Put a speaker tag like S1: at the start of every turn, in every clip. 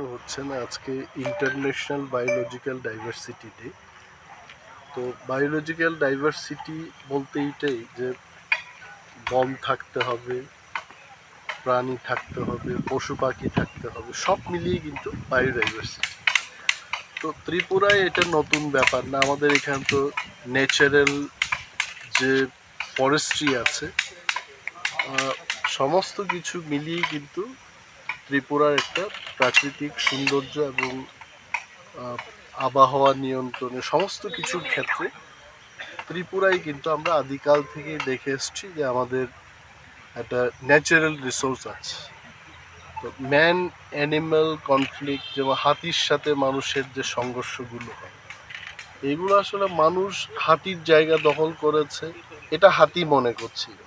S1: হচ্ছে না আজকে ইন্টারন্যাশনাল বায়োলজিক্যাল ডাইভার্সিটি ডে। তো বায়োলজিক্যাল ডাইভার্সিটি বলতে এইটাই যে বন থাকতে হবে, প্রাণী থাকতে হবে, পশু পাখি থাকতে হবে, সব মিলিয়ে কিন্তু বায়োডাইভার্সিটি। তো ত্রিপুরায় এটা নতুন ব্যাপার না, আমাদের এখানে তো ন্যাচারাল যে ফরেস্ট্রি আছে, সমস্ত কিছু মিলিয়ে কিন্তু ত্রিপুরার একটা প্রাকৃতিক সৌন্দর্য এবং আবহাওয়া নিয়ন্ত্রণে সমস্ত কিছুর ক্ষেত্রে ত্রিপুরায় কিন্তু আমরা আদিকাল থেকেই দেখে এসেছি যে আমাদের একটা ন্যাচারাল রিসোর্স আছে। তো ম্যান অ্যানিম্যাল কনফ্লিক্ট, যেমন হাতির সাথে মানুষের যে সংঘর্ষগুলো হয়, এগুলো আসলে মানুষ হাতির জায়গা দখল করেছে এটা হাতি মনে করছিল,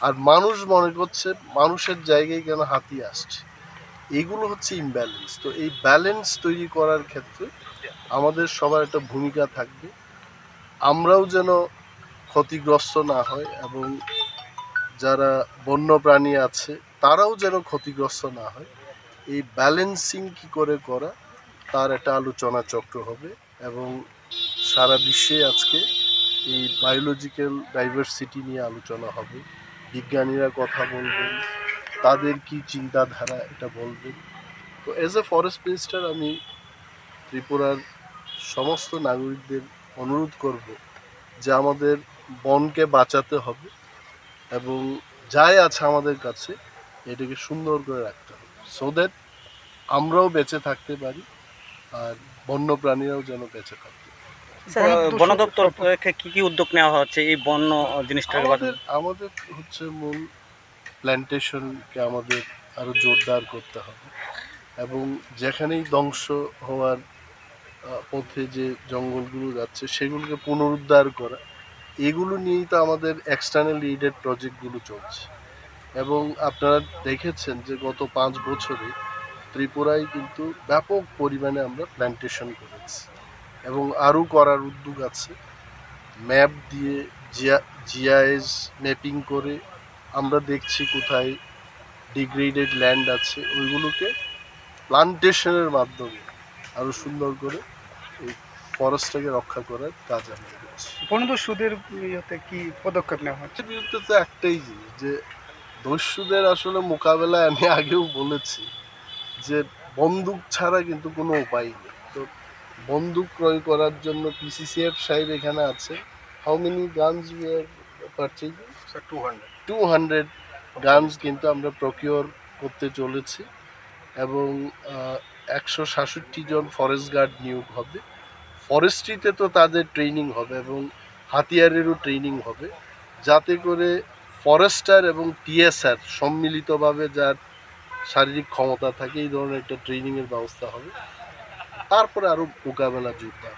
S1: আর মানুষ মনে করছে মানুষের জায়গায় কেন হাতি আসছে। এগুলো হচ্ছে ইমব্যালেন্স। তো এই ব্যালেন্স তৈরি করার ক্ষেত্রে আমাদের সবার একটা ভূমিকা থাকবে। আমরাও যেন ক্ষতিগ্রস্ত না হয় এবং যারা বন্যপ্রাণী আছে তারাও যেন ক্ষতিগ্রস্ত না হয়, এই ব্যালেন্সিং কী করে করা তার একটা আলোচনা চক্র হবে। এবং সারা বিশ্বে আজকে এই বায়োলজিক্যাল ডাইভার্সিটি নিয়ে আলোচনা হবে, বিজ্ঞানীরা কথা বলবেন, তাদের কি চিন্তাধারা এটা বলবেন। তো অ্যাজ এ ফরেস্ট মিনিস্টার আমি ত্রিপুরার সমস্ত নাগরিকদের অনুরোধ করব যে আমাদের বনকে বাঁচাতে হবে এবং যাই আছে আমাদের কাছে এটাকে সুন্দর করে রাখতে হবে, সো দ্যাট আমরাও বেঁচে থাকতে পারি আর বন্যপ্রাণীরাও যেন বেঁচে থাকতে পারে।
S2: বন দপ্তর থেকে কি উদ্যোগ নেওয়া হচ্ছে এই বন্য জিনিসটাকে?
S1: আমাদের হচ্ছে মূল প্ল্যান্টেশনকে আমাদের আরো জোরদার করতে হবে এবং যেখানেই ধ্বংস হওয়ার পথে যে জঙ্গলগুলো যাচ্ছে সেগুলোকে পুনরুদ্ধার করা, এগুলো নিয়েই তো আমাদের এক্সটার্নাল এইডেড প্রজেক্টগুলো চলছে। এবং আপনারা দেখেছেন যে গত 5 বছরে ত্রিপুরায় কিন্তু ব্যাপক পরিমাণে আমরা প্ল্যান্টেশন করেছি এবং আরও করার উদ্যোগ আছে। ম্যাপ দিয়ে জিআইএস ম্যাপিং করে আমরা দেখছি কোথায় ডিগ্রেডেড ল্যান্ড আছে, ওইগুলোকে প্লান্টেশনের মাধ্যমে আরও সুন্দর করে এই ফরেস্টটাকে রক্ষা করার কাজ আমরা করছি।
S3: বনদস্যুদের ইয়েতে কি পদক্ষেপ নেওয়া হচ্ছে?
S1: বিরুদ্ধে তো একটাই জিনিস যে দস্যুদের আসলে মোকাবেলায় আমি আগেও বলেছি যে বন্দুক ছাড়া কিন্তু কোনো উপায় নেই। তো বন্দুক ক্রয় করার জন্য পিসিসিএফ সাহেব এখানে আছে। How many guns we are purchasing? 200 guns কিন্তু আমরা প্রকিওর করতে চলেছি এবং 167 জন ফরেস্ট গার্ড নিয়োগ হবে। ফরেস্ট্রিতে তো তাদের ট্রেনিং হবে এবং হাতিয়ারেরও ট্রেনিং হবে, যাতে করে ফরেস্টার এবং টিএসআর সম্মিলিতভাবে যার শারীরিক ক্ষমতা থাকে এই ধরনের একটা ট্রেনিংয়ের ব্যবস্থা হবে। তারপরে আরও মোকাবেলা জোরদার।